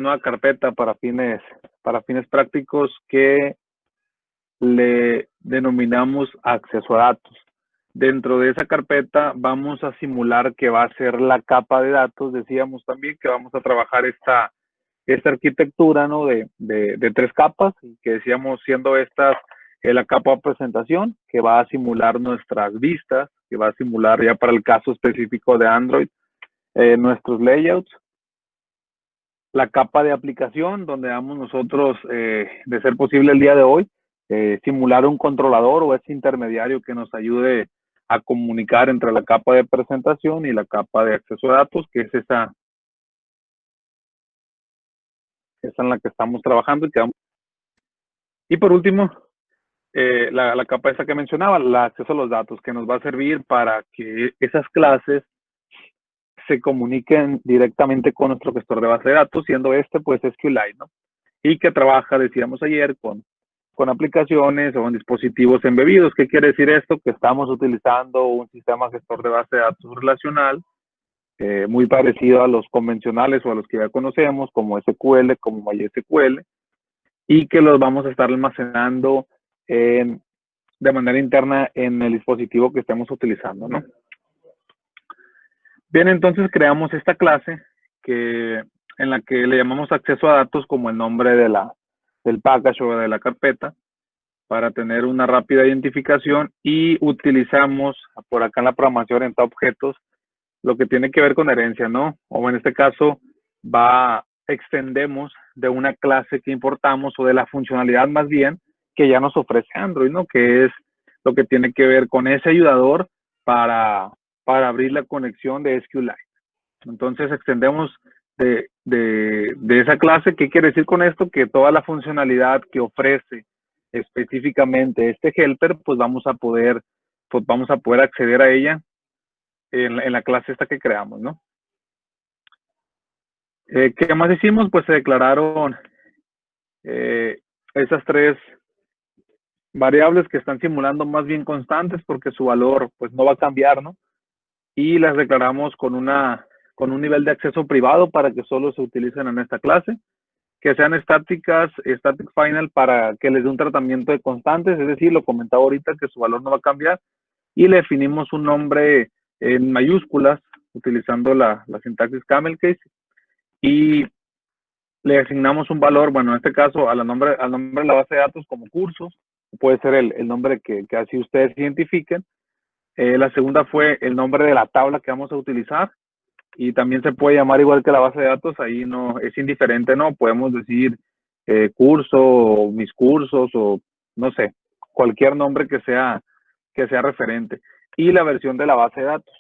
nueva carpeta para fines prácticos que le denominamos acceso a datos. Dentro de esa carpeta vamos a simular que va a ser la capa de datos. Decíamos también que vamos a trabajar esta arquitectura, ¿no? de 3 capas, que decíamos siendo estas la capa de presentación, que va a simular nuestras vistas, que va a simular ya para el caso específico de Android, nuestros layouts. La capa de aplicación, donde vamos nosotros, de ser posible el día de hoy, simular un controlador o ese intermediario que nos ayude a comunicar entre la capa de presentación y la capa de acceso a datos, que es esa en la que estamos trabajando. Y por último, la capa esa que mencionaba, el acceso a los datos, que nos va a servir para que esas clases se comuniquen directamente con nuestro gestor de base de datos, siendo pues SQLite, ¿no? Y que trabaja, decíamos ayer, con aplicaciones o en dispositivos embebidos. ¿Qué quiere decir esto? Que estamos utilizando un sistema gestor de base de datos relacional, muy parecido a los convencionales o a los que ya conocemos, como SQL, como MySQL, y que los vamos a estar almacenando de manera interna en el dispositivo que estemos utilizando, ¿no? Bien, entonces creamos esta clase en la que le llamamos acceso a datos como el nombre del package o de la carpeta, para tener una rápida identificación, y utilizamos por acá en la programación orientada a objetos lo que tiene que ver con herencia, ¿no? O en este caso extendemos de una clase que importamos o de la funcionalidad más bien que ya nos ofrece Android, ¿no? Que es lo que tiene que ver con ese ayudador para abrir la conexión de SQLite. Entonces extendemos de esa clase. ¿Qué quiere decir con esto? Que toda la funcionalidad que ofrece específicamente este helper, pues vamos a poder acceder a ella en la clase esta que creamos, ¿no? ¿Qué más hicimos? Pues se declararon esas 3 variables que están simulando más bien constantes, porque su valor pues no va a cambiar, ¿no? Y las declaramos con un nivel de acceso privado para que solo se utilicen en esta clase, que sean estáticas, static final, para que les dé un tratamiento de constantes, es decir, lo comentaba ahorita, que su valor no va a cambiar, y le definimos un nombre en mayúsculas utilizando la sintaxis camel case, y le asignamos un valor, bueno, en este caso al nombre de la base de datos como cursos, puede ser el nombre que así ustedes identifiquen. La segunda fue el nombre de la tabla que vamos a utilizar, y también se puede llamar igual que la base de datos, ahí no es indiferente, ¿no? Podemos decir curso, o mis cursos, o no sé, cualquier nombre que sea referente. Y la versión de la base de datos.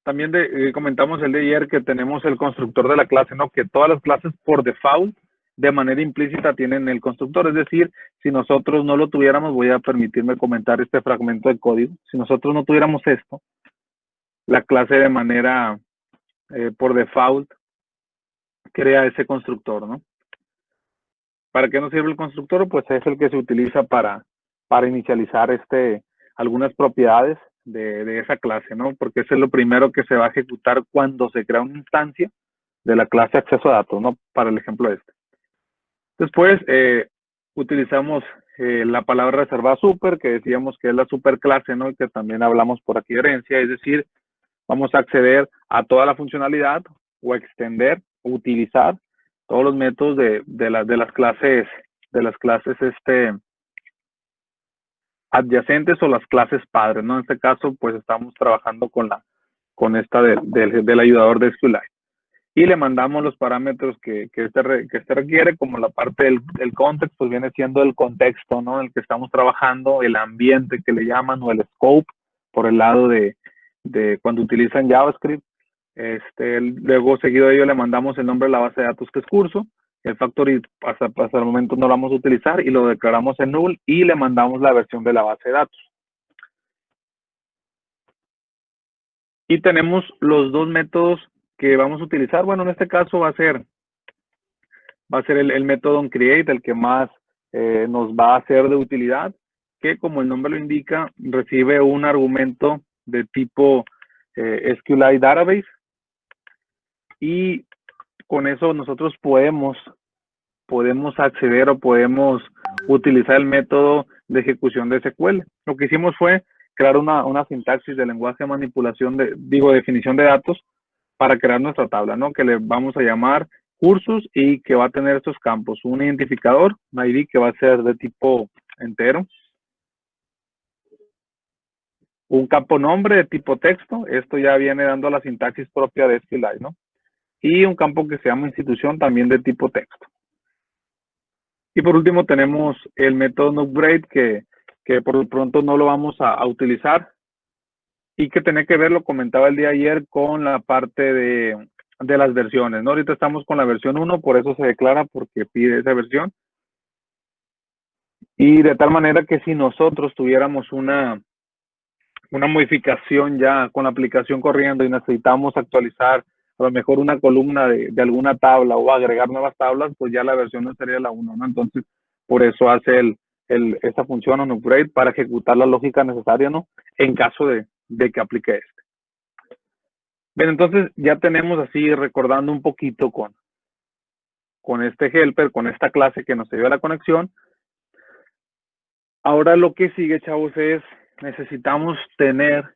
También comentamos el de ayer que tenemos el constructor de la clase, ¿no? Que todas las clases por default, de manera implícita, tienen el constructor. Es decir, si nosotros no lo tuviéramos, voy a permitirme comentar este fragmento de código. Si nosotros no tuviéramos esto, la clase de manera por default crea ese constructor, ¿no? ¿Para qué nos sirve el constructor? Pues es el que se utiliza para inicializar algunas propiedades de esa clase, ¿no? Porque ese es lo primero que se va a ejecutar cuando se crea una instancia de la clase acceso a datos, ¿no? Para el ejemplo este. Después utilizamos la palabra reservada super, que decíamos que es la superclase, ¿no? Y que también hablamos por aquí de herencia, es decir, vamos a acceder a toda la funcionalidad o extender o utilizar todos los métodos de las clases adyacentes o las clases padres, ¿no? En este caso, pues estamos trabajando con esta del ayudador de SQLite. Y le mandamos los parámetros que este requiere, como la parte del context, pues viene siendo el contexto, ¿no? En el que estamos trabajando, el ambiente que le llaman, o el scope, por el lado de cuando utilizan JavaScript. Luego, seguido de ello, le mandamos el nombre de la base de datos, que es curso. El factory hasta el momento no lo vamos a utilizar, y lo declaramos en null, y le mandamos la versión de la base de datos. Y tenemos los 2 métodos que vamos a utilizar. Bueno, en este caso va a ser el método onCreate, el que más nos va a ser de utilidad, que, como el nombre lo indica, recibe un argumento de tipo SQLite Database, y con eso nosotros podemos acceder o podemos utilizar el método de ejecución de SQL. Lo que hicimos fue crear una sintaxis de lenguaje de manipulación, definición de datos para crear nuestra tabla, ¿no? Que le vamos a llamar cursos y que va a tener estos campos. Un identificador, un ID que va a ser de tipo entero. Un campo nombre de tipo texto. Esto ya viene dando la sintaxis propia de SQLite, ¿no? Y un campo que se llama institución también de tipo texto. Y por último tenemos el método NumGrade que por lo pronto no lo vamos a utilizar y que tiene que ver, lo comentaba el día de ayer, con la parte de las versiones, ¿no? Ahorita estamos con la versión 1, por eso se declara, porque pide esa versión. Y de tal manera que si nosotros tuviéramos una modificación ya con la aplicación corriendo y necesitamos actualizar a lo mejor una columna de alguna tabla o agregar nuevas tablas, pues ya la versión no sería la 1, ¿no? Entonces, por eso hace esta función on upgrade para ejecutar la lógica necesaria, ¿no? En caso de que aplique este. Bien, entonces ya tenemos así recordando un poquito con este helper, con esta clase que nos ayuda a la conexión. Ahora lo que sigue, chavos, es necesitamos tener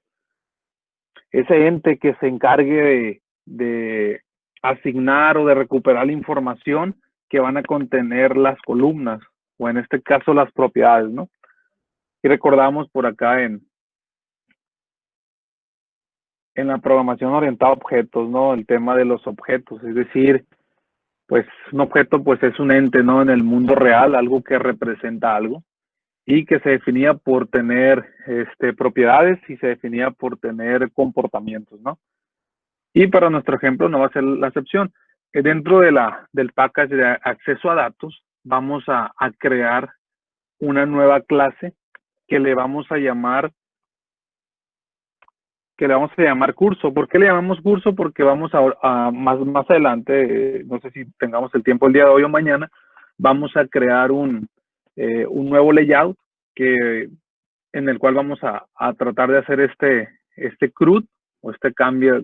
ese ente que se encargue de asignar o de recuperar la información que van a contener las columnas, o en este caso las propiedades, ¿no? Y recordamos por acá en la programación orientada a objetos, ¿no? El tema de los objetos, es decir, pues un objeto pues es un ente, ¿no? En el mundo real, algo que representa algo y que se definía por tener propiedades y se definía por tener comportamientos, ¿no? Y para nuestro ejemplo no va a ser la excepción. Dentro del package de acceso a datos, vamos a crear una nueva clase que le vamos a llamar curso. ¿Por qué le llamamos curso? Porque vamos a más adelante, no sé si tengamos el tiempo el día de hoy o mañana, vamos a crear un nuevo layout en el cual vamos a tratar de hacer este CRUD o este cambio,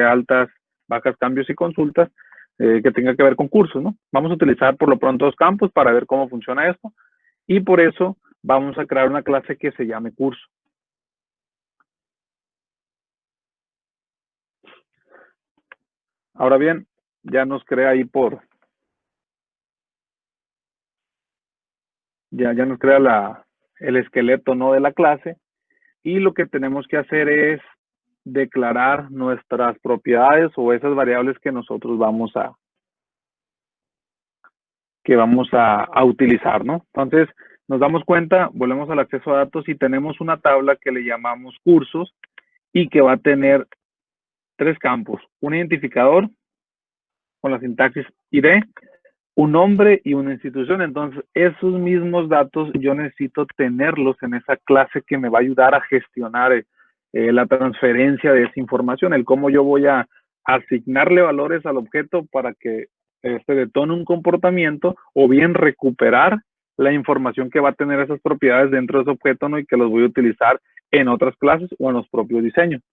altas, bajas, cambios y consultas que tenga que ver con cursos, ¿no? Vamos a utilizar por lo pronto dos campos para ver cómo funciona esto y por eso vamos a crear una clase que se llame curso. Ahora bien, ya nos crea ahí ya nos crea el esqueleto, ¿no? De la clase y lo que tenemos que hacer es declarar nuestras propiedades o esas variables que nosotros vamos a utilizar, ¿no? Entonces, nos damos cuenta, volvemos al acceso a datos y tenemos una tabla que le llamamos cursos y que va a tener tres campos, un identificador con la sintaxis ID, un nombre y una institución. Entonces, esos mismos datos yo necesito tenerlos en esa clase que me va a ayudar a gestionar la transferencia de esa información, el cómo yo voy a asignarle valores al objeto para que detone un comportamiento o bien recuperar la información que va a tener esas propiedades dentro de ese objeto, ¿no? Y que los voy a utilizar en otras clases o en los propios diseños.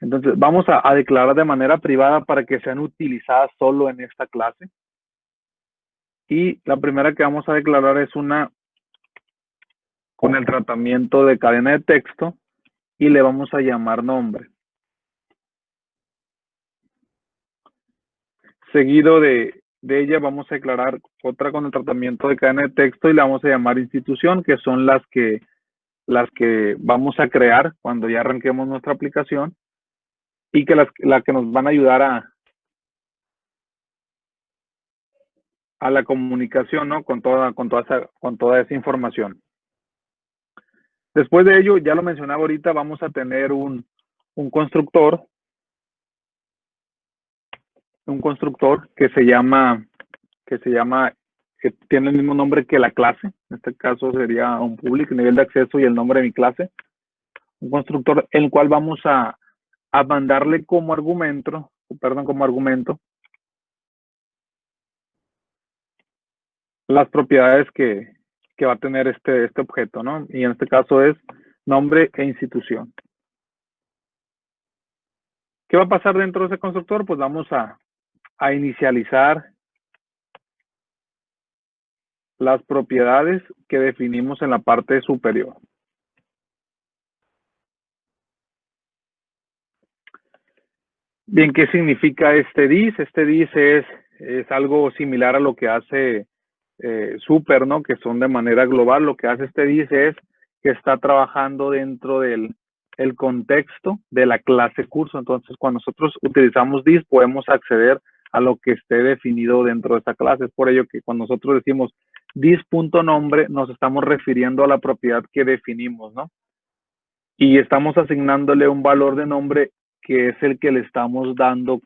Entonces, vamos a declarar de manera privada para que sean utilizadas solo en esta clase. Y la primera que vamos a declarar es una con el tratamiento de cadena de texto y le vamos a llamar nombre. Seguido de ella vamos a declarar otra con el tratamiento de cadena de texto y le vamos a llamar institución, que son las que vamos a crear cuando ya arranquemos nuestra aplicación y que la que nos van a ayudar a la comunicación, ¿no? Con toda esa información. Después de ello, ya lo mencionaba ahorita, vamos a tener un constructor que tiene el mismo nombre que la clase. En este caso sería un public, nivel de acceso y el nombre de mi clase. Un constructor el cual vamos a mandarle como argumento las propiedades que va a tener este objeto, ¿no? Y en este caso es nombre e institución. ¿Qué va a pasar dentro de ese constructor? Pues vamos a inicializar las propiedades que definimos en la parte superior. Bien, ¿qué significa este dis? Este dis es algo similar a lo que hace Super, ¿no? Que son de manera global. Lo que hace este dis es que está trabajando dentro del contexto de la clase curso. Entonces, cuando nosotros utilizamos dis, podemos acceder a lo que esté definido dentro de esta clase. Es por ello que cuando nosotros decimos dis.nombre, nos estamos refiriendo a la propiedad que definimos, ¿no? Y estamos asignándole un valor de nombre que es el que le estamos dando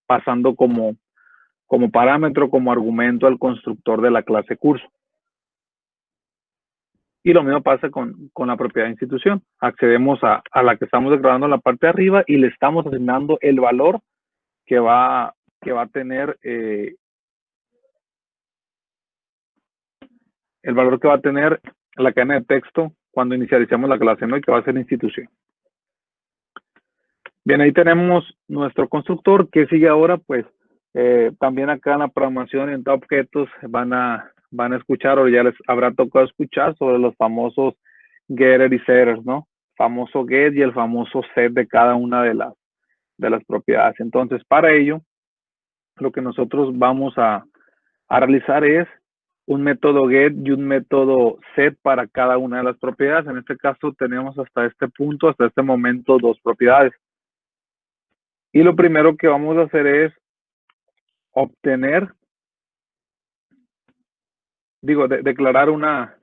pasando como parámetro, como argumento al constructor de la clase curso. Y lo mismo pasa con la propiedad de institución. Accedemos a la que estamos declarando en la parte de arriba y le estamos asignando el valor que va a tener la cadena de texto cuando inicialicemos la clase, ¿no? Y que va a ser institución. Bien, ahí tenemos nuestro constructor. ¿Qué sigue ahora? Pues también acá en la programación en objetos van a escuchar, o ya les habrá tocado escuchar sobre los famosos getter y setters, ¿no? Famoso get y el famoso set de cada una de las propiedades. Entonces, para ello, lo que nosotros vamos a realizar es un método get y un método set para cada una de las propiedades. En este caso tenemos hasta este punto, hasta este momento, 2 propiedades. Y lo primero que vamos a hacer es obtener, declarar una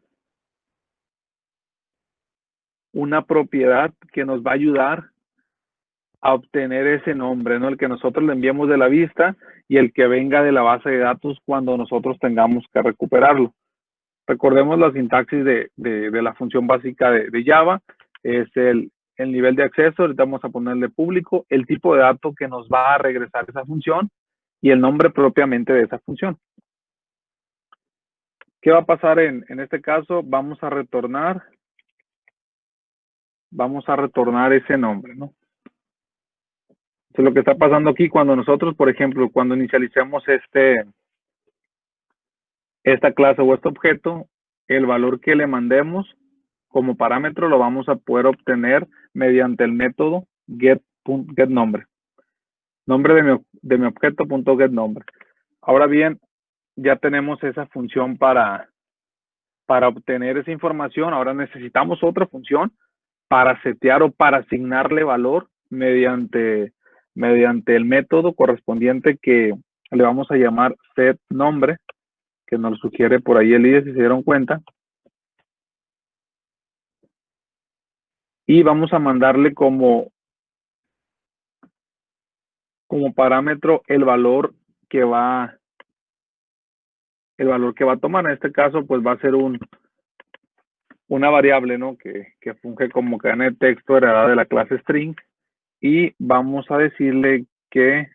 propiedad que nos va a ayudar a obtener ese nombre, ¿no? El que nosotros le enviemos de la vista y el que venga de la base de datos cuando nosotros tengamos que recuperarlo. Recordemos la sintaxis de la función básica de Java. Es el nivel de acceso. Ahorita vamos a ponerle público, el tipo de dato que nos va a regresar esa función y el nombre propiamente de esa función. ¿Qué va a pasar en este caso? Vamos a retornar ese nombre, ¿no? Entonces, lo que está pasando aquí cuando nosotros, por ejemplo, cuando inicialicemos esta clase o este objeto, el valor que le mandemos como parámetro lo vamos a poder obtener mediante el método getNombre. Nombre de mi objeto.getNombre. Ahora bien, ya tenemos esa función para obtener esa información. Ahora necesitamos otra función para setear o para asignarle valor mediante el método correspondiente que le vamos a llamar setNombre, que nos sugiere por ahí el IDE, si se dieron cuenta. Y vamos a mandarle como parámetro el valor que va a tomar. En este caso, pues va a ser una variable, ¿no? Que funge como cadena de texto heredada de la clase string. Y vamos a decirle que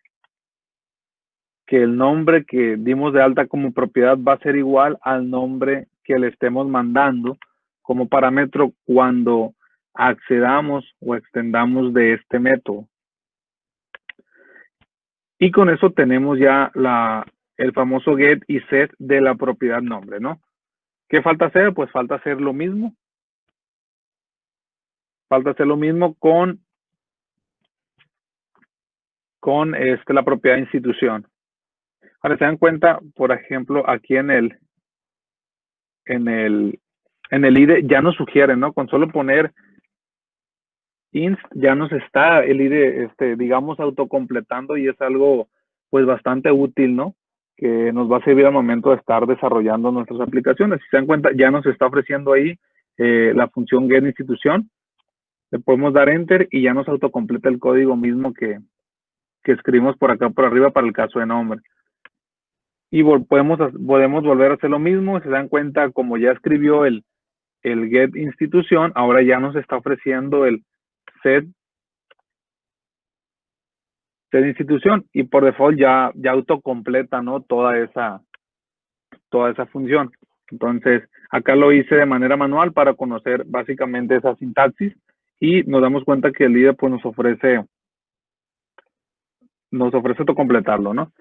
el nombre que dimos de alta como propiedad va a ser igual al nombre que le estemos mandando como parámetro cuando accedamos o extendamos de este método. Y con eso tenemos ya el famoso get y set de la propiedad nombre, ¿no? ¿Qué falta hacer? Pues falta hacer lo mismo. Falta hacer lo mismo con la propiedad institución. Ahora se dan cuenta, por ejemplo, aquí en el IDE ya nos sugiere, ¿no? Con solo poner inst ya nos está el IDE, digamos, autocompletando, y es algo pues bastante útil, ¿no? Que nos va a servir al momento de estar desarrollando nuestras aplicaciones. Si se dan cuenta, ya nos está ofreciendo ahí la función getInstitución. Le podemos dar enter y ya nos autocompleta el código mismo que escribimos por acá por arriba para el caso de nombre. Y podemos volver a hacer lo mismo. Si se dan cuenta, como ya escribió el getInstitución, ahora ya nos está ofreciendo el set institución, y por default ya autocompleta, ¿no? Toda esa función. Entonces, acá lo hice de manera manual para conocer básicamente esa sintaxis, y nos damos cuenta que el IDE pues nos ofrece nos ofrece autocompletarlo, ¿no?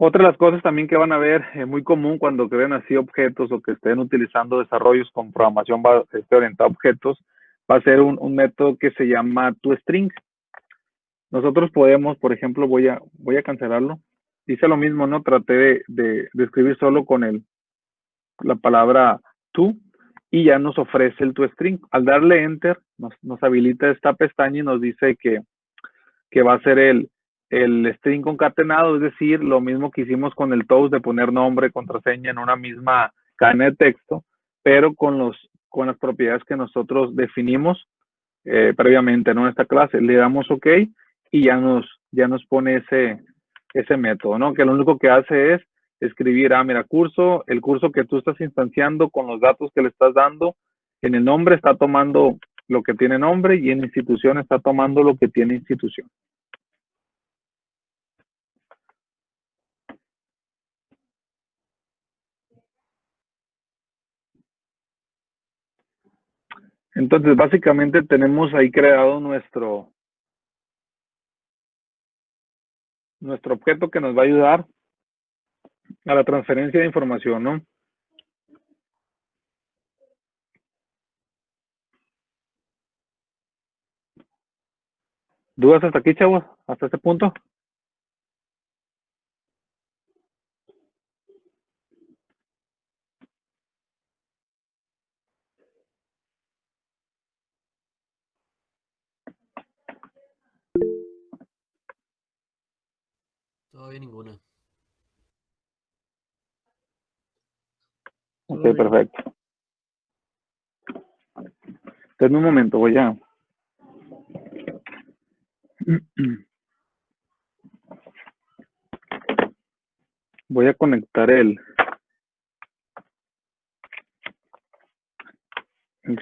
Otra de las cosas también que van a ver muy común cuando creen así objetos o que estén utilizando desarrollos con programación orientada a objetos, va a ser un método que se llama toString. Nosotros podemos, por ejemplo, voy a cancelarlo. Dice lo mismo, ¿no? Traté de escribir solo con la palabra to y ya nos ofrece el toString. Al darle enter, nos habilita esta pestaña y nos dice que va a ser el string concatenado, es decir, lo mismo que hicimos con el toast de poner nombre, contraseña en una misma cadena de texto, pero con las propiedades que nosotros definimos previamente, ¿no? En esta clase. Le damos OK y ya nos pone ese método, ¿no? Que lo único que hace es escribir, mira, curso, el curso que tú estás instanciando con los datos que le estás dando, en el nombre está tomando lo que tiene nombre y en institución está tomando lo que tiene institución. Entonces, básicamente tenemos ahí creado nuestro objeto que nos va a ayudar a la transferencia de información, ¿no? ¿Dudas hasta aquí, chavos? ¿Hasta este punto? Todavía ninguna. Ok, perfecto. Denme un momento, voy a conectar el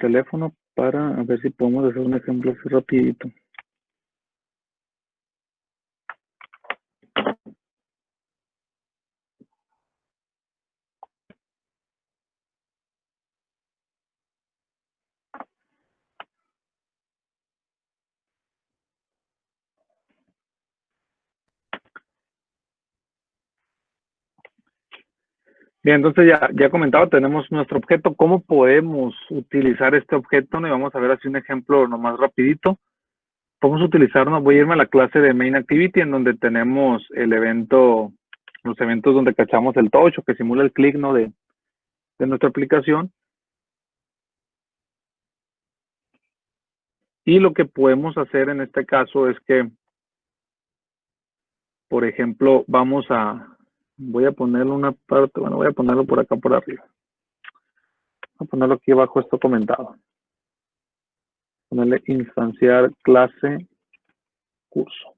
teléfono para ver si podemos hacer un ejemplo así rapidito. Bien, entonces ya comentaba, tenemos nuestro objeto. ¿Cómo podemos utilizar este objeto? Y vamos a ver así un ejemplo nomás rapidito. Podemos utilizarnos, voy a irme a la clase de Main Activity en donde tenemos el evento, los eventos donde cachamos el touch o que simula el clic, ¿no? de nuestra aplicación. Y lo que podemos hacer en este caso es que, por ejemplo, voy a ponerle una parte, bueno, voy a ponerlo por acá por arriba. Voy a ponerlo aquí abajo esto comentado. Ponerle instanciar clase curso.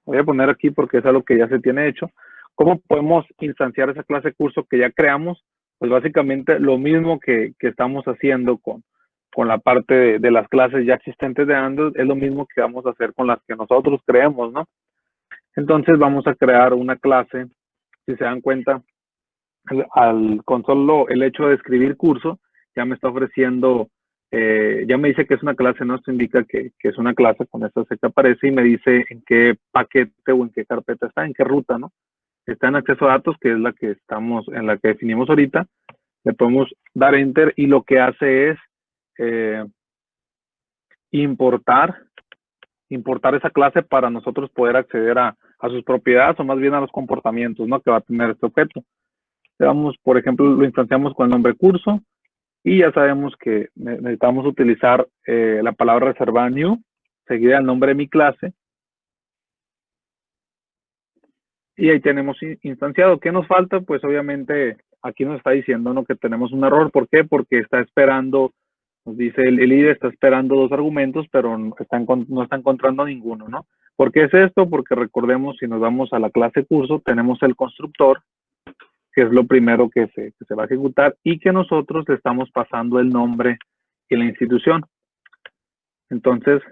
Voy a poner aquí porque es algo que ya se tiene hecho. ¿Cómo podemos instanciar esa clase curso que ya creamos? Pues básicamente lo mismo que estamos haciendo con la parte de las clases ya existentes de Android, es lo mismo que vamos a hacer con las que nosotros creemos, ¿no? Entonces vamos a crear una clase, si se dan cuenta, con solo el hecho de escribir curso, ya me está ofreciendo, ya me dice que es una clase, ¿no? Esto indica que es una clase, con esta C que aparece y me dice en qué paquete o en qué carpeta está, en qué ruta, ¿no? Está en acceso a datos, que es la que en la que definimos ahorita. Le podemos dar enter y lo que hace es importar esa clase para nosotros poder acceder a sus propiedades o más bien a los comportamientos, ¿no? Que va a tener este objeto. Le damos, por ejemplo, lo instanciamos con el nombre curso y ya sabemos que necesitamos utilizar la palabra reservada new, seguida del nombre de mi clase. Y ahí tenemos instanciado. ¿Qué nos falta? Pues obviamente aquí nos está diciendo, ¿no?, que tenemos un error. ¿Por qué? Porque está esperando, nos dice el IDE está esperando dos argumentos, pero no está encontrando ninguno, ¿no? ¿Por qué es esto? Porque recordemos, si nos vamos a la clase curso, tenemos el constructor, que es lo primero que se va a ejecutar y que nosotros le estamos pasando el nombre y la institución. Entonces,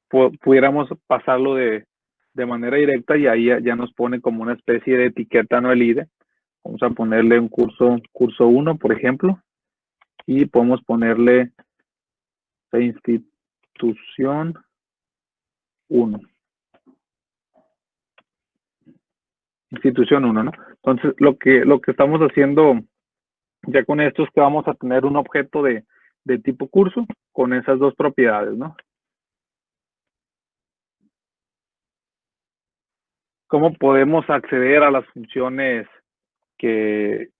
pudiéramos pasarlo de manera directa y ahí ya nos pone como una especie de etiqueta, ¿no? El IDE. Vamos a ponerle un curso 1, por ejemplo, y podemos ponerle institución 1. institución 1, ¿no? Entonces, lo que estamos haciendo ya con esto es que vamos a tener un objeto de tipo curso con esas dos propiedades, ¿no? ¿Cómo podemos acceder a las funciones que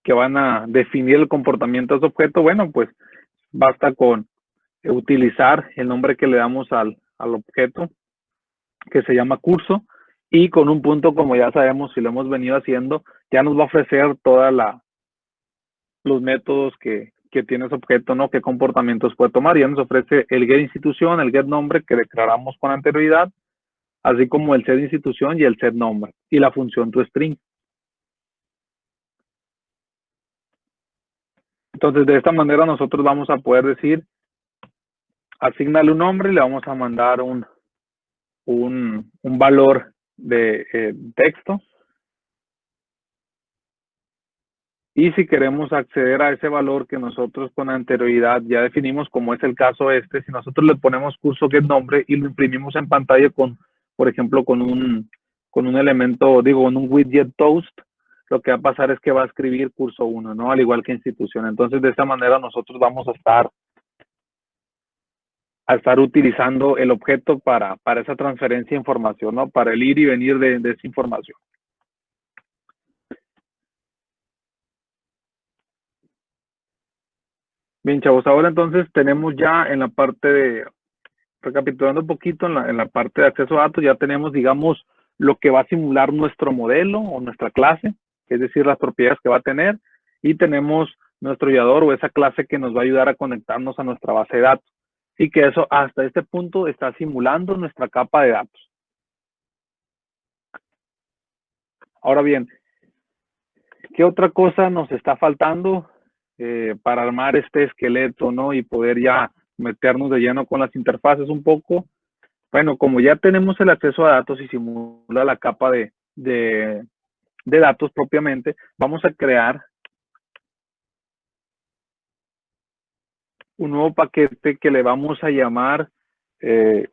van a definir el comportamiento de ese objeto? Bueno, pues basta con utilizar el nombre que le damos al objeto, que se llama curso, y con un punto, como ya sabemos, si lo hemos venido haciendo, ya nos va a ofrecer toda los métodos que tiene ese objeto, ¿no? Qué comportamientos puede tomar. Ya nos ofrece el get institución, el get nombre que declaramos con anterioridad, así como el set institución y el set nombre, y la función toString. Entonces, de esta manera nosotros vamos a poder decir, asignale un nombre y le vamos a mandar un valor de texto. Y si queremos acceder a ese valor que nosotros con anterioridad ya definimos, como es el caso si nosotros le ponemos curso get nombre y lo imprimimos en pantalla con, por ejemplo, con un elemento, con un widget toast, lo que va a pasar es que va a escribir curso 1, ¿no? Al igual que institución. Entonces, de esta manera nosotros vamos a estar utilizando el objeto para esa transferencia de información, ¿no? Para el ir y venir de esa información. Bien, chavos, ahora entonces tenemos ya en la parte de, recapitulando un poquito, en la parte de acceso a datos, ya tenemos, digamos, lo que va a simular nuestro modelo o nuestra clase, es decir, las propiedades que va a tener, y tenemos nuestro IADOR o esa clase que nos va a ayudar a conectarnos a nuestra base de datos, y que eso hasta este punto está simulando nuestra capa de datos. Ahora bien, ¿qué otra cosa nos está faltando para armar este esqueleto, ¿no? Y poder ya meternos de lleno con las interfaces un poco. Bueno, como ya tenemos el acceso a datos y simula la capa de datos propiamente, vamos a crear un nuevo paquete que le vamos a llamar, le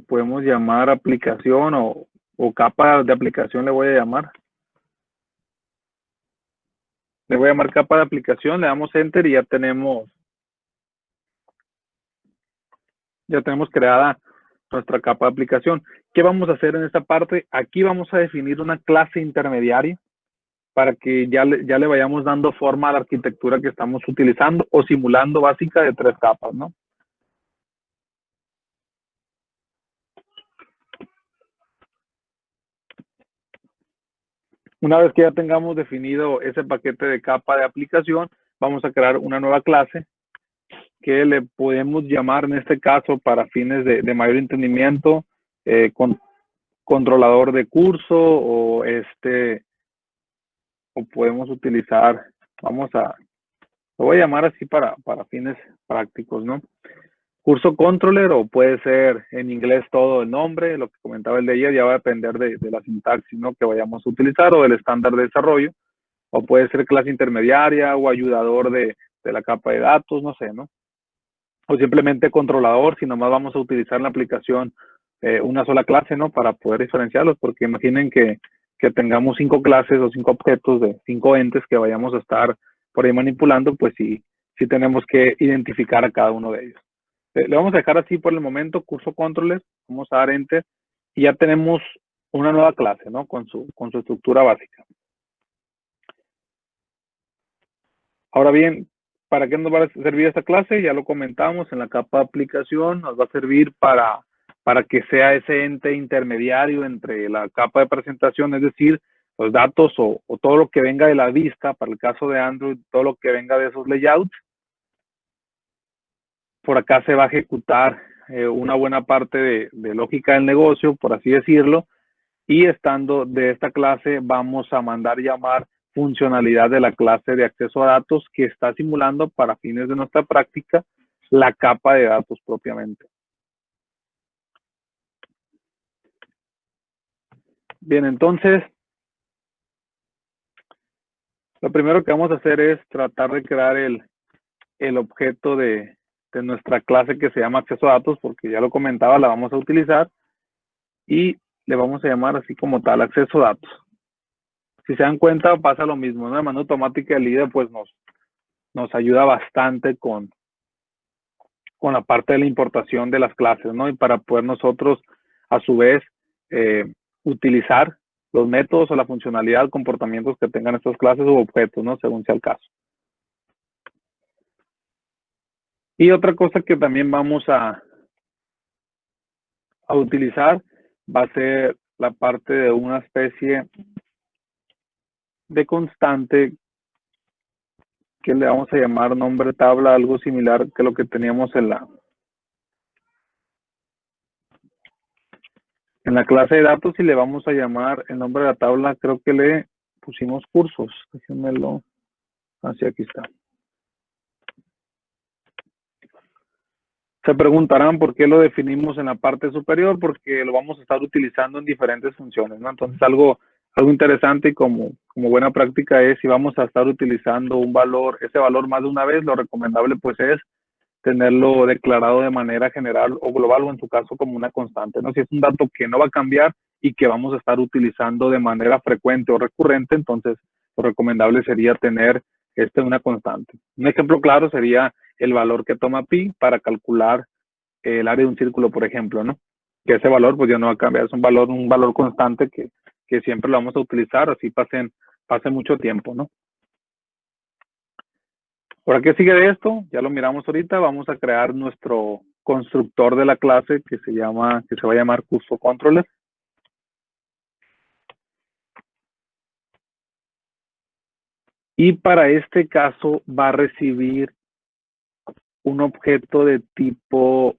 podemos llamar aplicación o capa de aplicación le voy a llamar. Le voy a llamar capa de aplicación, le damos enter y ya tenemos creada nuestra capa de aplicación. ¿Qué vamos a hacer en esta parte? Aquí vamos a definir una clase intermediaria para que ya le vayamos dando forma a la arquitectura que estamos utilizando o simulando básica de 3 capas, ¿no? Una vez que ya tengamos definido ese paquete de capa de aplicación, vamos a crear una nueva clase que le podemos llamar en este caso para fines de mayor entendimiento controlador de curso o podemos utilizar, lo voy a llamar así para fines prácticos, ¿no? Curso controller o puede ser en inglés todo el nombre, lo que comentaba el de ayer, ya va a depender de la sintaxis, ¿no? Que vayamos a utilizar o del estándar de desarrollo, o puede ser clase intermediaria o ayudador de la capa de datos, no sé, ¿no? O simplemente controlador, si nomás vamos a utilizar en la aplicación una sola clase, ¿no? Para poder diferenciarlos, porque imaginen que tengamos 5 clases o 5 objetos de 5 entes que vayamos a estar por ahí manipulando, pues sí tenemos que identificar a cada uno de ellos. Le vamos a dejar así por el momento, curso controller, vamos a dar enter y ya tenemos una nueva clase, ¿no? Con su estructura básica. Ahora bien, ¿para qué nos va a servir esta clase? Ya lo comentamos en la capa de aplicación, nos va a servir para que sea ese ente intermediario entre la capa de presentación, es decir, los datos o todo lo que venga de la vista, para el caso de Android, todo lo que venga de esos layouts. Por acá se va a ejecutar una buena parte de lógica del negocio, por así decirlo, y estando de esta clase vamos a mandar llamar funcionalidad de la clase de acceso a datos que está simulando para fines de nuestra práctica la capa de datos propiamente. Bien, entonces, lo primero que vamos a hacer es tratar de crear el objeto de nuestra clase que se llama acceso a datos, porque ya lo comentaba, la vamos a utilizar. Y le vamos a llamar así como tal, acceso a datos. Si se dan cuenta, pasa lo mismo, ¿no? De manera automática el IDE pues nos ayuda bastante con la parte de la importación de las clases, ¿no? Y para poder nosotros, a su vez, utilizar los métodos o la funcionalidad, comportamientos que tengan estas clases u objetos, ¿no? Según sea el caso. Y otra cosa que también vamos a utilizar va a ser la parte de una especie de constante que le vamos a llamar nombre tabla, algo similar que lo que teníamos en la clase de datos, y le vamos a llamar el nombre de la tabla, creo que le pusimos cursos. Déjenmelo, así aquí está. Se preguntarán por qué lo definimos en la parte superior, porque lo vamos a estar utilizando en diferentes funciones, ¿no? Entonces, algo interesante y como buena práctica es, si vamos a estar utilizando un valor, ese valor más de una vez, lo recomendable pues es tenerlo declarado de manera general o global, o en su caso como una constante, ¿no? Si es un dato que no va a cambiar y que vamos a estar utilizando de manera frecuente o recurrente, entonces lo recomendable sería tener una constante. Un ejemplo claro sería el valor que toma pi para calcular el área de un círculo, por ejemplo, ¿no? Que ese valor pues ya no va a cambiar, es un valor constante que siempre lo vamos a utilizar, así pase mucho tiempo, ¿no? ¿Por qué sigue de esto? Ya lo miramos ahorita. Vamos a crear nuestro constructor de la clase que se va a llamar curso controller. Y para este caso va a recibir un objeto de tipo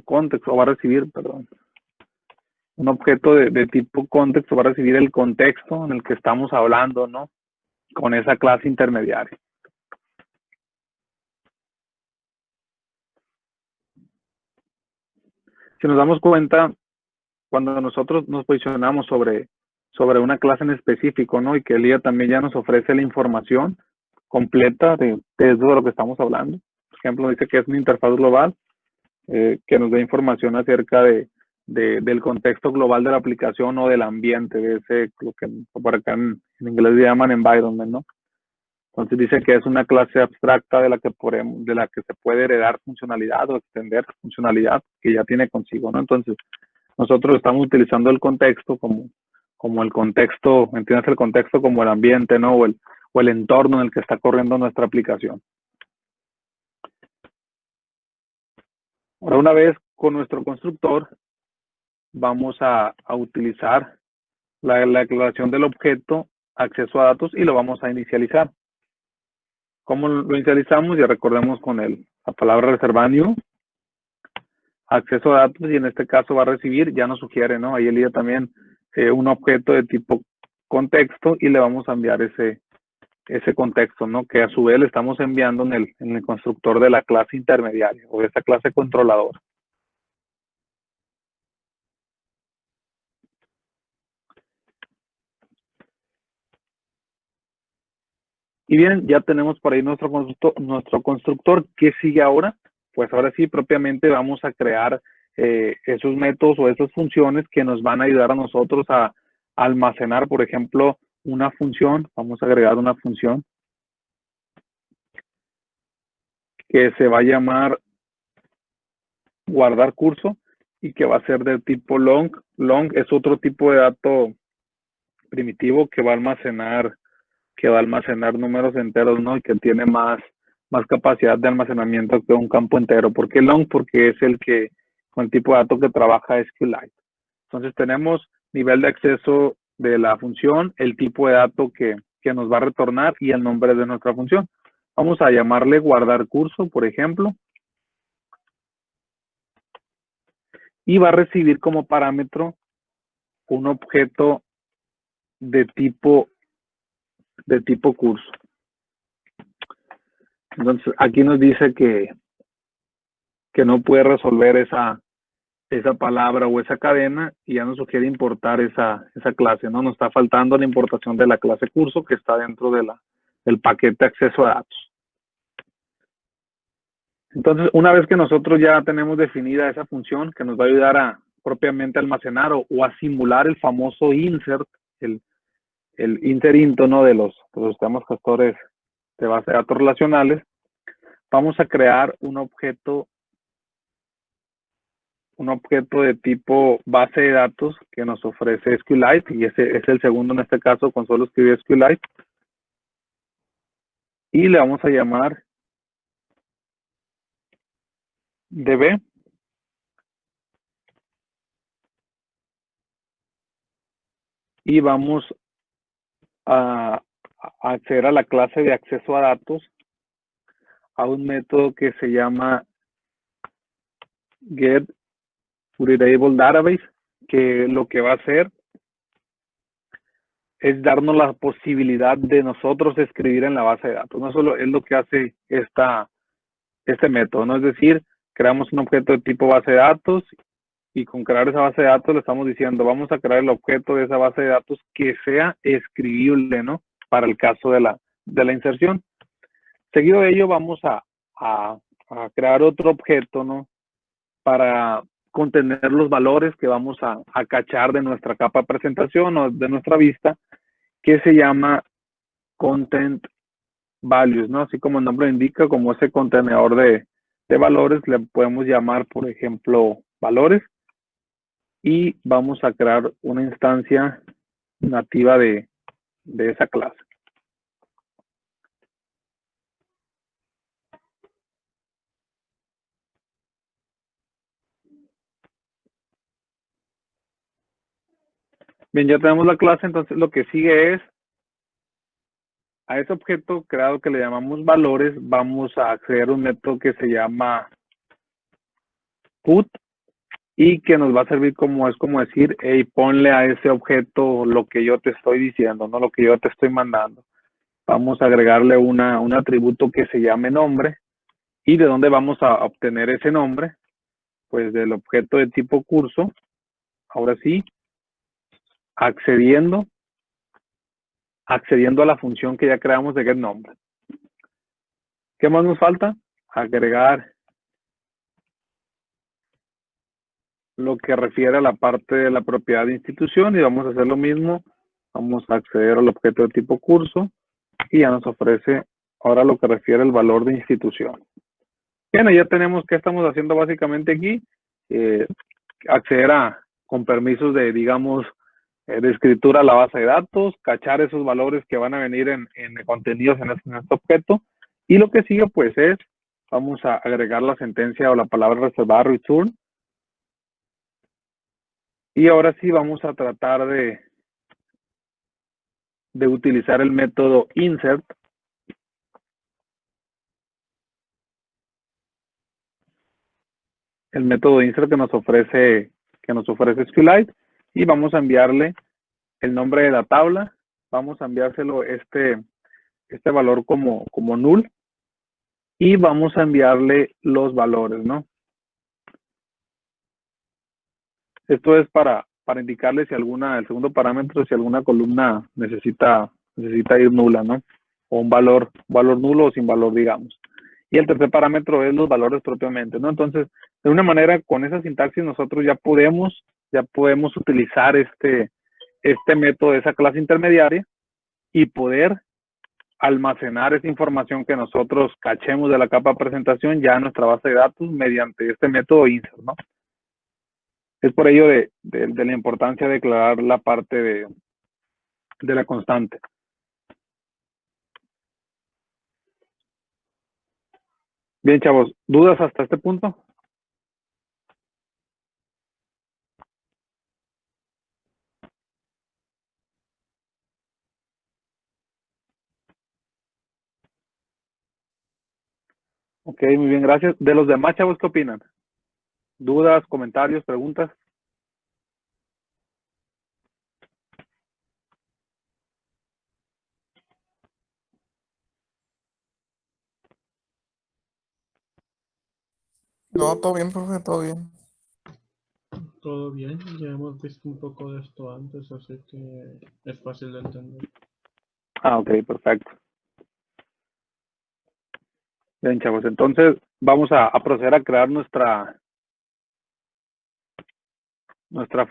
context, o va a recibir, perdón, un objeto de tipo context, o va a recibir el contexto en el que estamos hablando, ¿no? Con esa clase intermediaria. Si nos damos cuenta, cuando nosotros nos posicionamos sobre una clase en específico, ¿no? Y que el IA también ya nos ofrece la información completa de eso de lo que estamos hablando. Por ejemplo, dice que es una interfaz global que nos da información acerca del contexto global de la aplicación o del ambiente, de ese, lo que por acá en inglés le llaman environment, ¿no? Entonces dice que es una clase abstracta de la que se puede heredar funcionalidad o extender funcionalidad que ya tiene consigo, ¿no? Entonces, nosotros estamos utilizando el contexto como el contexto, entiendes, el contexto como el ambiente, ¿no? O el entorno en el que está corriendo nuestra aplicación. Ahora, una vez con nuestro constructor, vamos a utilizar la declaración del objeto acceso a datos y lo vamos a inicializar. ¿Cómo lo inicializamos? Ya recordemos con la palabra reserva new, acceso a datos, y en este caso va a recibir, ya nos sugiere, ¿no? Ahí el IA también un objeto de tipo contexto, y le vamos a enviar ese contexto, ¿no? Que a su vez le estamos enviando en el constructor de la clase intermediaria o de esa clase controladora. Y bien, ya tenemos por ahí nuestro constructor. ¿Qué sigue ahora? Pues ahora sí, propiamente vamos a crear esos métodos o esas funciones que nos van a ayudar a nosotros a almacenar, por ejemplo, una función. Vamos a agregar una función que se va a llamar guardar curso y que va a ser del tipo long. Long es otro tipo de dato primitivo que va a almacenar números enteros, ¿no? Y que tiene más capacidad de almacenamiento que un campo entero. ¿Por qué long? Porque es con el tipo de dato que trabaja SQLite. Entonces tenemos nivel de acceso de la función, el tipo de dato que nos va a retornar y el nombre de nuestra función. Vamos a llamarle guardar curso, por ejemplo. Y va a recibir como parámetro un objeto de tipo curso. Entonces, aquí nos dice que no puede resolver esa palabra o esa cadena, y ya nos sugiere importar esa clase, ¿no? Nos está faltando la importación de la clase curso que está dentro del paquete acceso a datos. Entonces, una vez que nosotros ya tenemos definida esa función que nos va a ayudar propiamente almacenar o a simular el famoso insert, el insert into, ¿no? de los sistemas gestores de base de datos relacionales, vamos a crear un objeto de tipo base de datos que nos ofrece SQLite, y ese es el segundo en este caso con solo escribir SQLite, y le vamos a llamar db, y vamos a acceder a la clase de acceso a datos a un método que se llama getQueryable que lo que va a hacer es darnos la posibilidad de nosotros escribir en la base de datos. No solo es lo que hace este método, ¿no? Es decir, creamos un objeto de tipo base de datos y con crear esa base de datos le estamos diciendo, vamos a crear el objeto de esa base de datos que sea escribible, ¿no? Para el caso de la inserción. Seguido de ello, vamos a crear otro objeto, ¿no? Para contener los valores que vamos a cachar de nuestra capa de presentación o de nuestra vista, que se llama content values, ¿no? Así como el nombre indica, como ese contenedor de valores, le podemos llamar, por ejemplo, valores, y vamos a crear una instancia nativa de esa clase. Bien, ya tenemos la clase, entonces lo que sigue es, a ese objeto creado que le llamamos valores, vamos a acceder a un método que se llama put, y que nos va a servir como decir, hey, ponle a ese objeto lo que yo te estoy diciendo, no lo que yo te estoy mandando. Vamos a agregarle un atributo que se llame nombre. ¿Y de dónde vamos a obtener ese nombre? Pues del objeto de tipo curso. Ahora sí, accediendo a la función que ya creamos de getNombre. ¿Qué más nos falta? Agregar lo que refiere a la parte de la propiedad de institución, y vamos a hacer lo mismo. Vamos a acceder al objeto de tipo curso y ya nos ofrece ahora lo que refiere al valor de institución. Bien, ya tenemos qué estamos haciendo básicamente aquí. Acceder con permisos de, digamos, de escritura a la base de datos, cachar esos valores que van a venir en contenidos en este objeto. Y lo que sigue, pues, es, vamos a agregar la sentencia o la palabra reservada return. Y ahora sí vamos a tratar de utilizar el método insert. El método insert que nos ofrece SQLite, y vamos a enviarle el nombre de la tabla. Vamos a enviárselo este valor como null, y vamos a enviarle los valores, ¿no? Esto es para indicarle si el segundo parámetro, si alguna columna necesita ir nula, ¿no? O un valor nulo o sin valor, digamos. Y el tercer parámetro es los valores propiamente, ¿no? Entonces, de una manera, con esa sintaxis nosotros ya podemos utilizar este método de esa clase intermediaria y poder almacenar esa información que nosotros cachemos de la capa de presentación ya en nuestra base de datos mediante este método insert, ¿no? Es por ello de la importancia de declarar la parte de la constante. Bien, chavos, ¿dudas hasta este punto? Ok, muy bien, gracias. De los demás, chavos, ¿qué opinan? ¿Dudas, comentarios, preguntas? No, todo bien, profe, todo bien. Todo bien, ya hemos visto un poco de esto antes, así que es fácil de entender. Ok, perfecto. Bien, chavos, entonces vamos a proceder a crear nuestra nuestra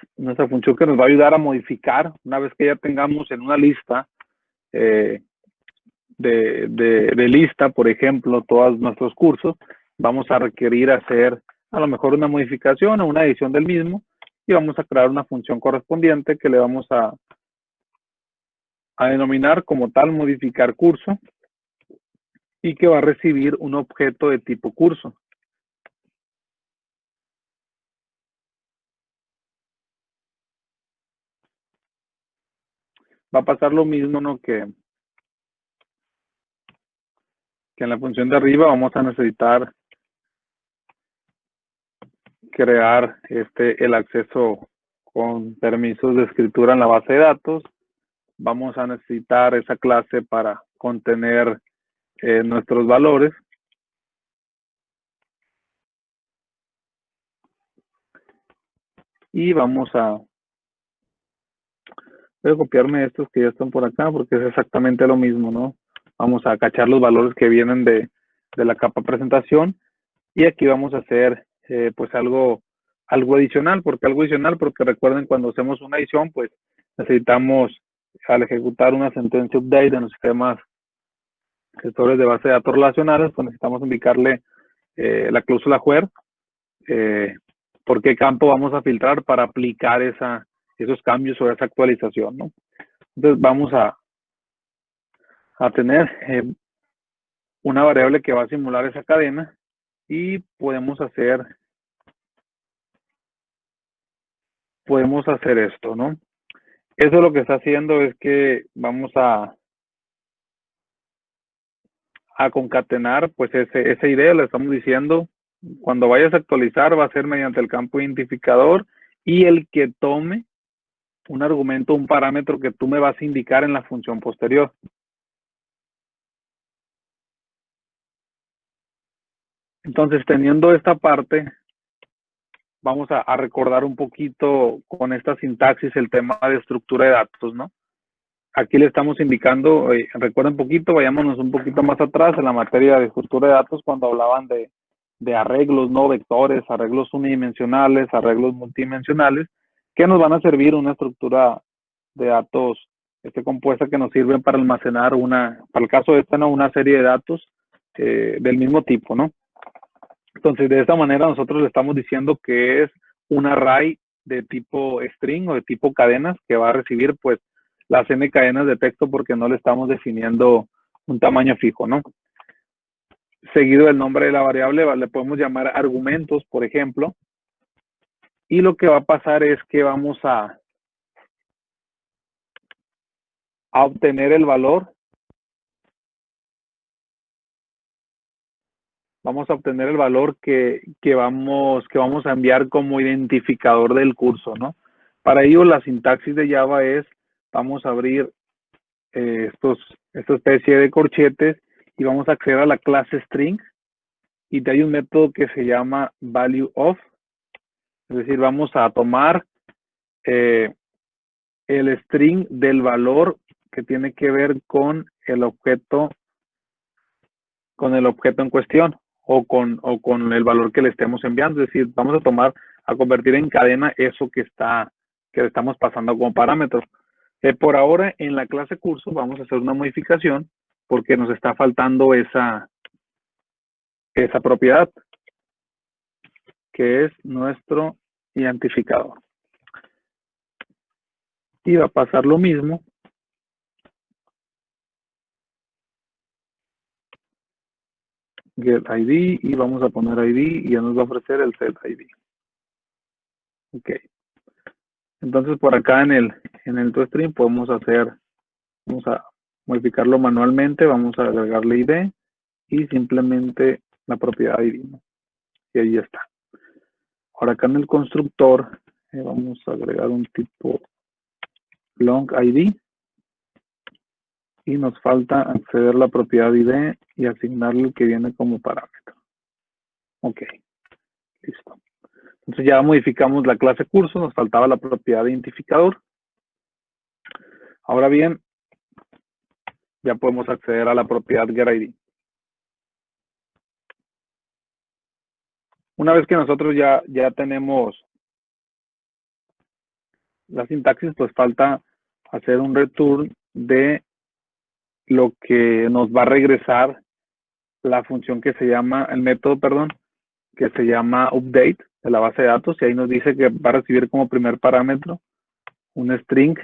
función que nos va a ayudar a modificar, una vez que ya tengamos en una lista de lista, por ejemplo, todos nuestros cursos, vamos a requerir hacer a lo mejor una modificación o una edición del mismo y vamos a crear una función correspondiente que le vamos a denominar como tal modificar curso y que va a recibir un objeto de tipo curso. Va a pasar lo mismo, ¿no? que en la función de arriba vamos a necesitar crear el acceso con permisos de escritura en la base de datos. Vamos a necesitar esa clase para contener nuestros valores. Y vamos a... Voy a copiarme estos que ya están por acá porque es exactamente lo mismo, ¿no? Vamos a cachar los valores que vienen de la capa presentación y aquí vamos a hacer pues algo adicional. ¿Por qué algo adicional? Porque recuerden, cuando hacemos una edición, pues necesitamos, al ejecutar una sentencia update en los sistemas gestores de base de datos relacionales, pues necesitamos indicarle la cláusula where, por qué campo vamos a filtrar para aplicar esos cambios o esa actualización, ¿no? Entonces vamos a tener una variable que va a simular esa cadena y podemos hacer esto, ¿no? Eso lo que está haciendo es que vamos a concatenar pues esa idea, le estamos diciendo, cuando vayas a actualizar va a ser mediante el campo identificador y el que tome un argumento, un parámetro que tú me vas a indicar en la función posterior. Entonces, teniendo esta parte, vamos a recordar un poquito con esta sintaxis el tema de estructura de datos, ¿no? Aquí le estamos indicando, recuerden un poquito, vayámonos un poquito más atrás en la materia de estructura de datos cuando hablaban de arreglos, no vectores, arreglos unidimensionales, arreglos multidimensionales, que nos van a servir una estructura de datos compuesta que nos sirven para almacenar para el caso de esta, ¿no? Una serie de datos del mismo tipo, ¿no? Entonces, de esta manera nosotros le estamos diciendo que es un array de tipo string o de tipo cadenas que va a recibir pues las n cadenas de texto porque no le estamos definiendo un tamaño fijo, ¿no? Seguido del nombre de la variable le podemos llamar argumentos, por ejemplo. Y lo que va a pasar es que vamos a obtener el valor. Vamos a obtener el valor que vamos a enviar como identificador del curso, ¿no? Para ello, la sintaxis de Java es, vamos a abrir esta especie de corchetes y vamos a acceder a la clase string y hay un método que se llama value of, es decir, vamos a tomar el string del valor que tiene que ver con el objeto en cuestión o con el valor que le estemos enviando, es decir, vamos a convertir en cadena eso que le estamos pasando como parámetro. Por ahora, en la clase curso vamos a hacer una modificación porque nos está faltando esa propiedad, que es nuestro identificador. Y va a pasar lo mismo. Get ID y vamos a poner ID y ya nos va a ofrecer el set ID. Ok. Entonces, por acá en el toString vamos a modificarlo manualmente, vamos a agregarle ID y simplemente la propiedad ID, ¿no? Y ahí está. Ahora acá en el constructor vamos a agregar un tipo long ID y nos falta acceder a la propiedad ID y asignarle el que viene como parámetro. Ok, listo. Entonces ya modificamos la clase curso, nos faltaba la propiedad de identificador. Ahora bien, ya podemos acceder a la propiedad getID. Una vez que nosotros ya tenemos la sintaxis, pues falta hacer un return de lo que nos va a regresar la función que se llama, el método, perdón, que se llama update de la base de datos, y ahí nos dice que va a recibir como primer parámetro un string,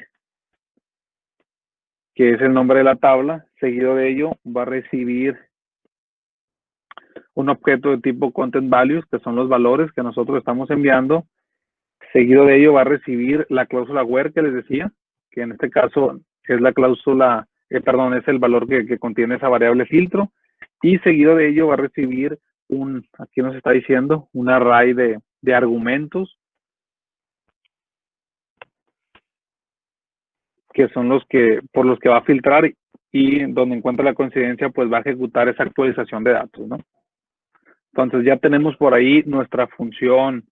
que es el nombre de la tabla. Seguido de ello va a recibir un objeto de tipo content values, que son los valores que nosotros estamos enviando. Seguido de ello va a recibir la cláusula where que les decía, que en este caso es la cláusula, perdón, es el valor que contiene esa variable filtro. Y seguido de ello va a recibir aquí nos está diciendo, un array de argumentos, que son por los que va a filtrar, y donde encuentra la coincidencia, pues va a ejecutar esa actualización de datos, ¿no? Entonces ya tenemos por ahí nuestra función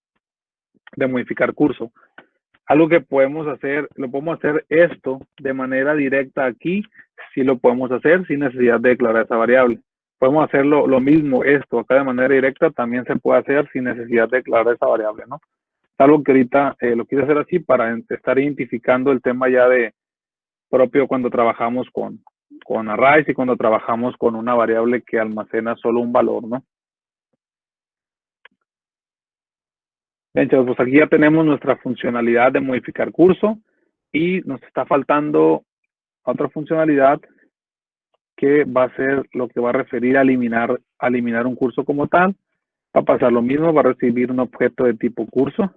de modificar curso. Algo que podemos hacer, lo podemos hacer esto de manera directa aquí, sí lo podemos hacer sin necesidad de declarar esa variable. Podemos hacerlo lo mismo, esto acá de manera directa, también se puede hacer sin necesidad de declarar esa variable, ¿no? Algo que ahorita lo quise hacer así para estar identificando el tema ya de propio cuando trabajamos con arrays y cuando trabajamos con una variable que almacena solo un valor, ¿no? Bien, chavos, pues aquí ya tenemos nuestra funcionalidad de modificar curso y nos está faltando otra funcionalidad que va a ser lo que va a referir a eliminar un curso como tal. Va a pasar lo mismo, va a recibir un objeto de tipo curso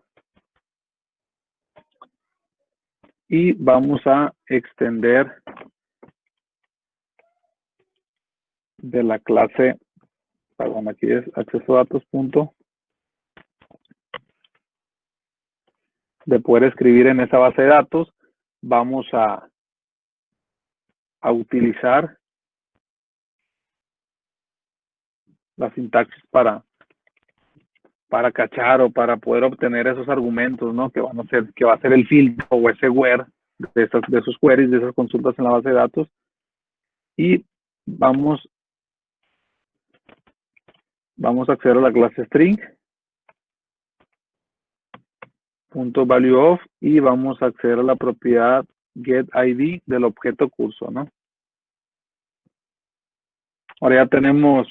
y vamos a extender de la clase, perdón, aquí es acceso a datos punto, de poder escribir en esa base de datos, vamos a utilizar la sintaxis para cachar o para poder obtener esos argumentos, ¿no? Que va a ser el filtro o ese where de esos queries, de esas consultas en la base de datos. Y vamos a acceder a la clase string .valueOf y vamos a acceder a la propiedad getID del objeto curso, ¿no? Ahora ya tenemos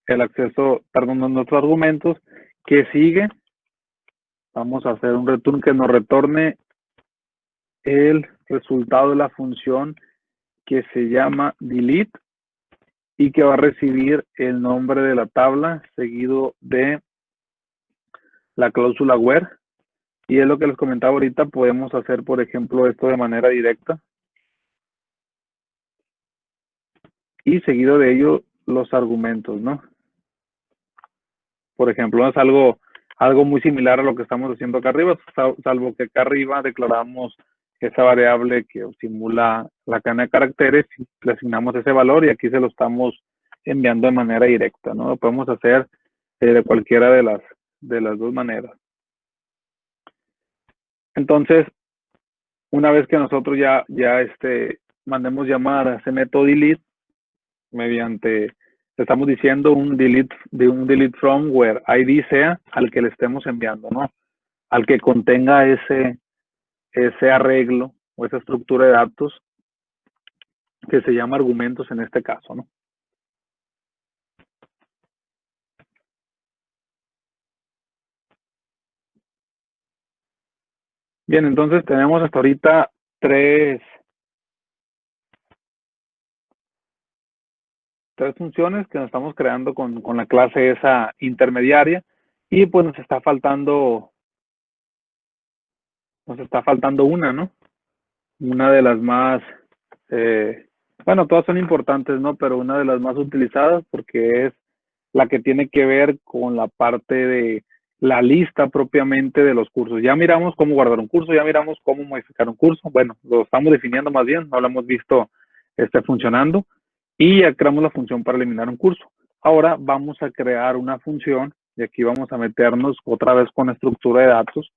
el acceso, perdón, a nuestros argumentos. ¿Qué sigue? Vamos a hacer un return que nos retorne el resultado de la función que se llama delete y que va a recibir el nombre de la tabla seguido de la cláusula where. Y es lo que les comentaba ahorita, podemos hacer, por ejemplo, esto de manera directa. Y seguido de ello, los argumentos, ¿no? Por ejemplo, es algo muy similar a lo que estamos haciendo acá arriba, salvo que acá arriba declaramos esa variable que simula la cadena de caracteres, le asignamos ese valor y aquí se lo estamos enviando de manera directa, ¿no? Lo podemos hacer de cualquiera de las dos maneras. Entonces, una vez que nosotros ya mandemos llamar a ese método delete, mediante, estamos diciendo un delete from where ID sea al que le estemos enviando, ¿no? Al que contenga ese arreglo o esa estructura de datos que se llama argumentos en este caso, ¿no? Bien, entonces tenemos hasta ahorita tres funciones que nos estamos creando con la clase esa intermediaria y pues nos está faltando una, ¿no? Una de las más, bueno, todas son importantes, ¿no? Pero una de las más utilizadas porque es la que tiene que ver con la parte de la lista propiamente de los cursos. Ya miramos cómo guardar un curso, ya miramos cómo modificar un curso. Bueno, lo estamos definiendo más bien, no lo hemos visto funcionando. Y ya creamos la función para eliminar un curso. Ahora vamos a crear una función y aquí vamos a meternos otra vez con estructura de datos.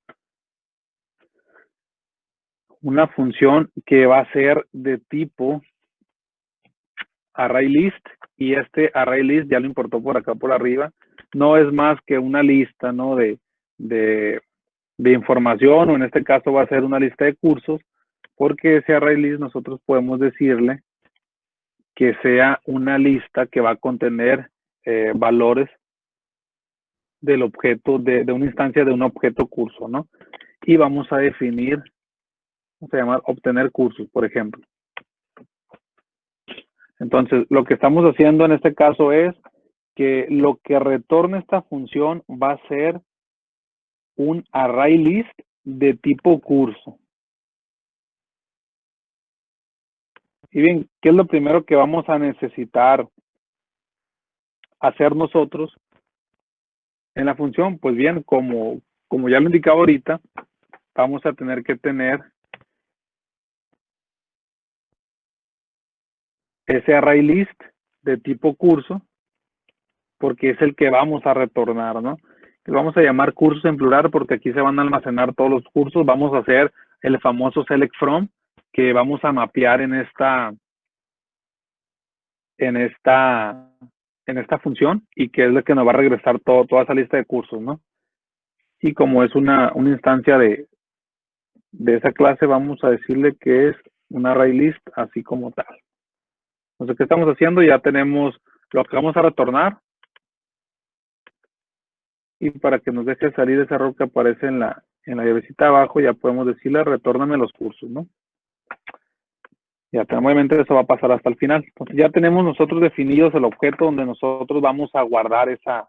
Una función que va a ser de tipo ArrayList y ArrayList ya lo importó por acá por arriba. No es más que una lista, ¿no? de de información, o en este caso va a ser una lista de cursos, porque ese array list nosotros podemos decirle que sea una lista que va a contener valores del objeto, de una instancia de un objeto curso, ¿no? Y vamos a definir, vamos a llamar obtener cursos, por ejemplo. Entonces, lo que estamos haciendo en este caso es que lo que retorna esta función va a ser un array list de tipo curso. Y bien, ¿qué es lo primero que vamos a necesitar hacer nosotros en la función? Pues bien, como ya lo indicaba ahorita, vamos a tener que tener ese array list de tipo curso, porque es el que vamos a retornar, ¿no? Que vamos a llamar cursos en plural porque aquí se van a almacenar todos los cursos. Vamos a hacer el famoso select from, que vamos a mapear en esta función, y que es la que nos va a regresar toda esa lista de cursos, ¿no? Y como es una instancia de esa clase, vamos a decirle que es un array list así como tal. Entonces, ¿qué estamos haciendo? Ya tenemos lo que vamos a retornar. Y para que nos deje salir ese error que aparece en la llavecita abajo, ya podemos decirle retórname los cursos, ¿no? Ya obviamente eso va a pasar hasta el final. Entonces ya tenemos nosotros definidos el objeto donde nosotros vamos a guardar esa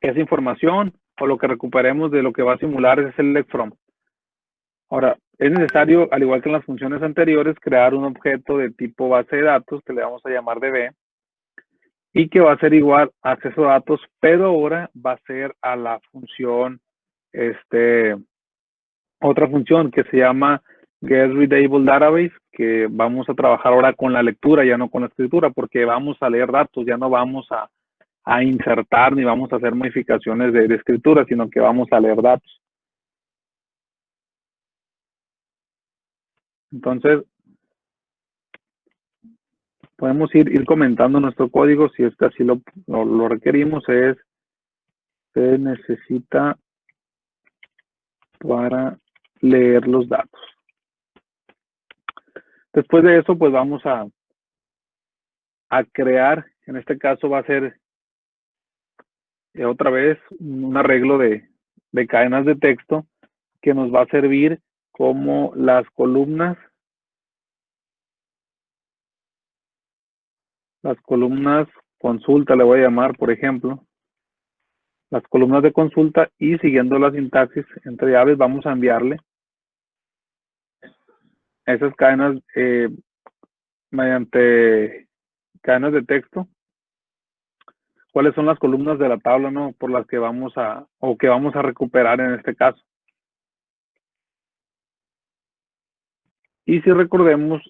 información, o lo que recuperemos de lo que va a simular es el select from. Ahora, es necesario, al igual que en las funciones anteriores, crear un objeto de tipo base de datos que le vamos a llamar DB, y que va a ser igual a acceso a datos, pero ahora va a ser a la función, otra función que se llama getReadableDatabase, que vamos a trabajar ahora con la lectura, ya no con la escritura, porque vamos a leer datos, ya no vamos a insertar ni vamos a hacer modificaciones de escritura, sino que vamos a leer datos. Entonces, podemos ir comentando nuestro código si es que así lo requerimos. Se necesita para leer los datos. Después de eso, pues vamos a crear, en este caso va a ser otra vez un arreglo de cadenas de texto que nos va a servir como las columnas consulta, le voy a llamar, por ejemplo, las columnas de consulta, y siguiendo la sintaxis entre llaves vamos a enviarle esas cadenas mediante cadenas de texto, cuáles son las columnas de la tabla, ¿no? Por las que vamos a recuperar en este caso. Y si recordamos,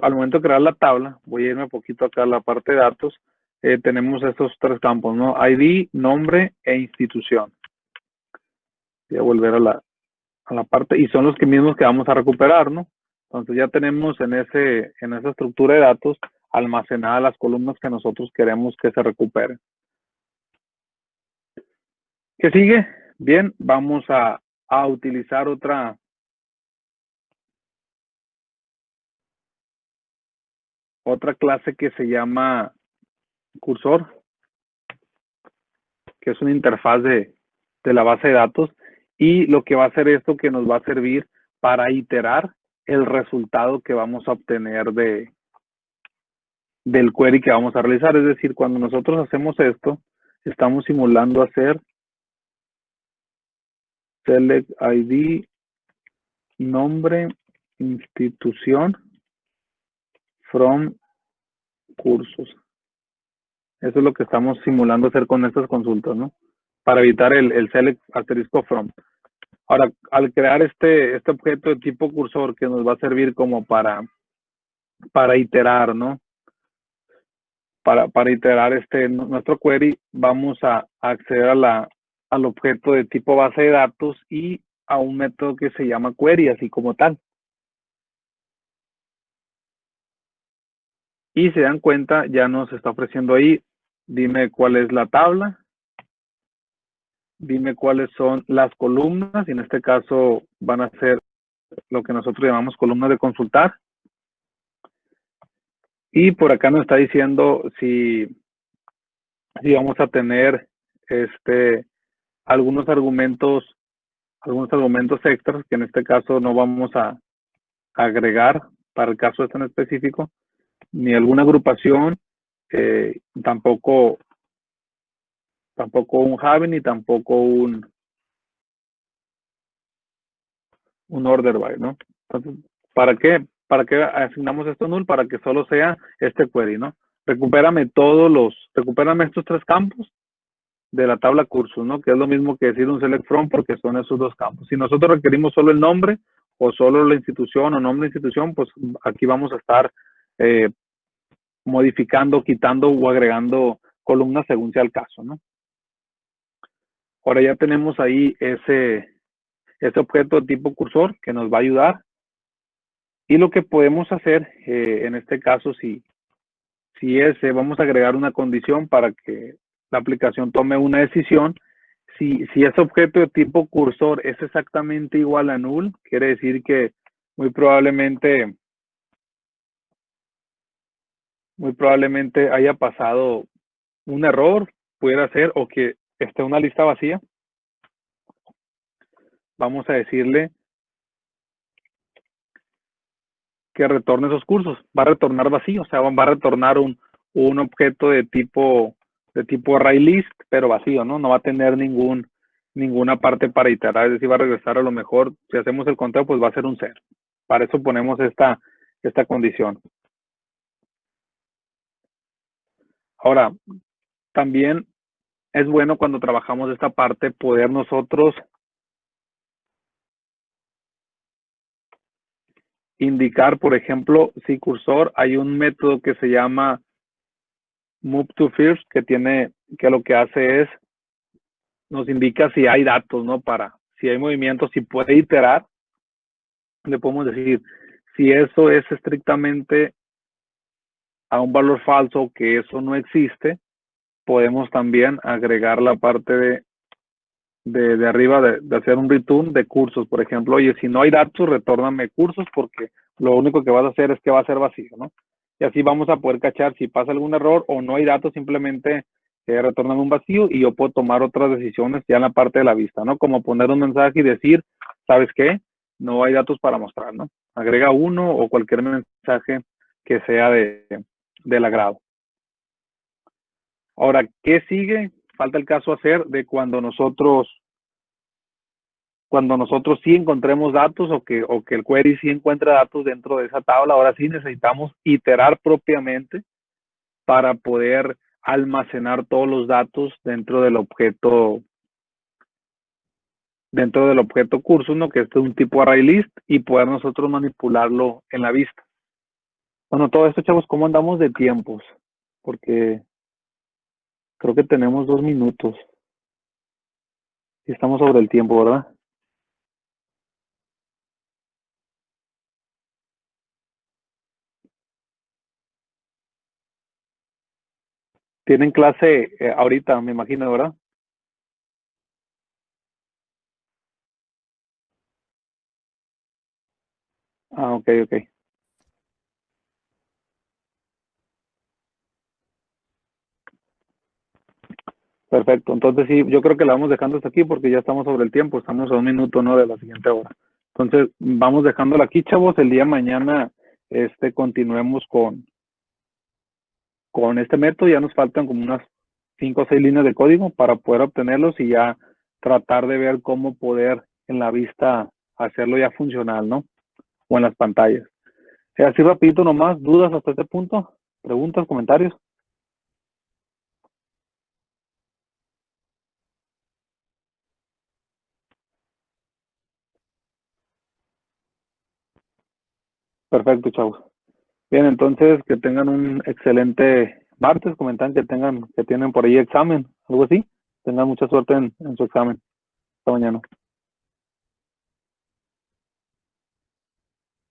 al momento de crear la tabla, voy a irme un poquito acá a la parte de datos, tenemos estos tres campos, ¿no? ID, nombre e institución. Voy a volver a la parte, y son los mismos que vamos a recuperar, ¿no? Entonces ya tenemos en esa estructura de datos almacenadas las columnas que nosotros queremos que se recuperen. ¿Qué sigue? Bien, vamos a utilizar otra clase que se llama cursor, que es una interfaz de la base de datos, y lo que va a hacer esto que nos va a servir para iterar el resultado que vamos a obtener del query que vamos a realizar. Es decir, cuando nosotros hacemos esto, estamos simulando hacer select ID, nombre, institución, from cursos. Eso es lo que estamos simulando hacer con estas consultas, ¿no? Para evitar el select asterisco from. Ahora, al crear este objeto de tipo cursor que nos va a servir como para iterar, ¿no? Para iterar nuestro query, vamos a acceder al objeto de tipo base de datos y a un método que se llama query, así como tal. Y se dan cuenta, ya nos está ofreciendo ahí, dime cuál es la tabla. dime cuáles son las columnas, y en este caso van a ser lo que nosotros llamamos columnas de consultar. Y por acá nos está diciendo si vamos a tener algunos argumentos extras, que en este caso no vamos a agregar para el caso este en específico, ni alguna agrupación, tampoco un Have, ni tampoco un order by, ¿no? Entonces, ¿para qué asignamos esto null? Para que solo sea este query, ¿no? Recupérame estos 3 campos de la tabla cursos, ¿no? Que es lo mismo que decir un select from, porque son esos 2 campos. Si nosotros requerimos solo el nombre o solo la institución o nombre de institución, pues aquí vamos a estar modificando, quitando o agregando columnas según sea el caso, ¿no? Ahora ya tenemos ahí ese objeto de tipo cursor que nos va a ayudar. Y lo que podemos hacer, en este caso, si vamos a agregar una condición para que la aplicación tome una decisión. Si ese objeto de tipo cursor es exactamente igual a null, quiere decir que muy probablemente haya pasado un error, pudiera ser, o que esté una lista vacía. Vamos a decirle que retorne esos cursos. Va a retornar vacío, o sea, va a retornar un objeto de tipo array list, pero vacío, ¿no? No va a tener ninguna parte para iterar, es decir, va a regresar a lo mejor, si hacemos el conteo, pues va a ser un 0. Para eso ponemos esta condición. Ahora, también es bueno cuando trabajamos esta parte poder nosotros indicar, por ejemplo, si cursor, hay un método que se llama move to first, que lo que hace es, nos indica si hay datos, ¿no? Si hay movimientos, si puede iterar, le podemos decir, si eso es estrictamente a un valor falso, que eso no existe, podemos también agregar la parte de arriba de hacer un return de cursos, por ejemplo. Oye, si no hay datos, retórname cursos, porque lo único que vas a hacer es que va a ser vacío, ¿no? Y así vamos a poder cachar si pasa algún error o no hay datos, simplemente retórname un vacío y yo puedo tomar otras decisiones ya en la parte de la vista, ¿no? Como poner un mensaje y decir, ¿sabes qué? No hay datos para mostrar, ¿no? Agrega uno o cualquier mensaje que sea del agrado. Ahora, ¿qué sigue? Falta el caso hacer de cuando nosotros sí encontremos datos o que el query sí encuentre datos dentro de esa tabla. Ahora sí necesitamos iterar propiamente para poder almacenar todos los datos dentro del objeto curso, ¿no? Que es un tipo array list, y poder nosotros manipularlo en la vista. Bueno, todo esto, chavos, ¿cómo andamos de tiempos? Porque creo que tenemos 2 minutos. Y estamos sobre el tiempo, ¿verdad? Tienen clase ahorita, me imagino, ¿verdad? Ah, ok. Perfecto. Entonces sí, yo creo que la vamos dejando hasta aquí porque ya estamos sobre el tiempo. Estamos a 1 minuto, ¿no? De la siguiente hora. Entonces, vamos dejándola aquí, chavos. El día de mañana, continuemos con este método. Ya nos faltan como unas 5 o 6 líneas de código para poder obtenerlos y ya tratar de ver cómo poder en la vista hacerlo ya funcional, ¿no? O en las pantallas. Así rapidito nomás, ¿dudas hasta este punto? ¿Preguntas, comentarios? Perfecto, chavos. Bien, entonces que tengan un excelente martes. Comentan que tienen por ahí examen, algo así. Tengan mucha suerte en su examen. Hasta mañana.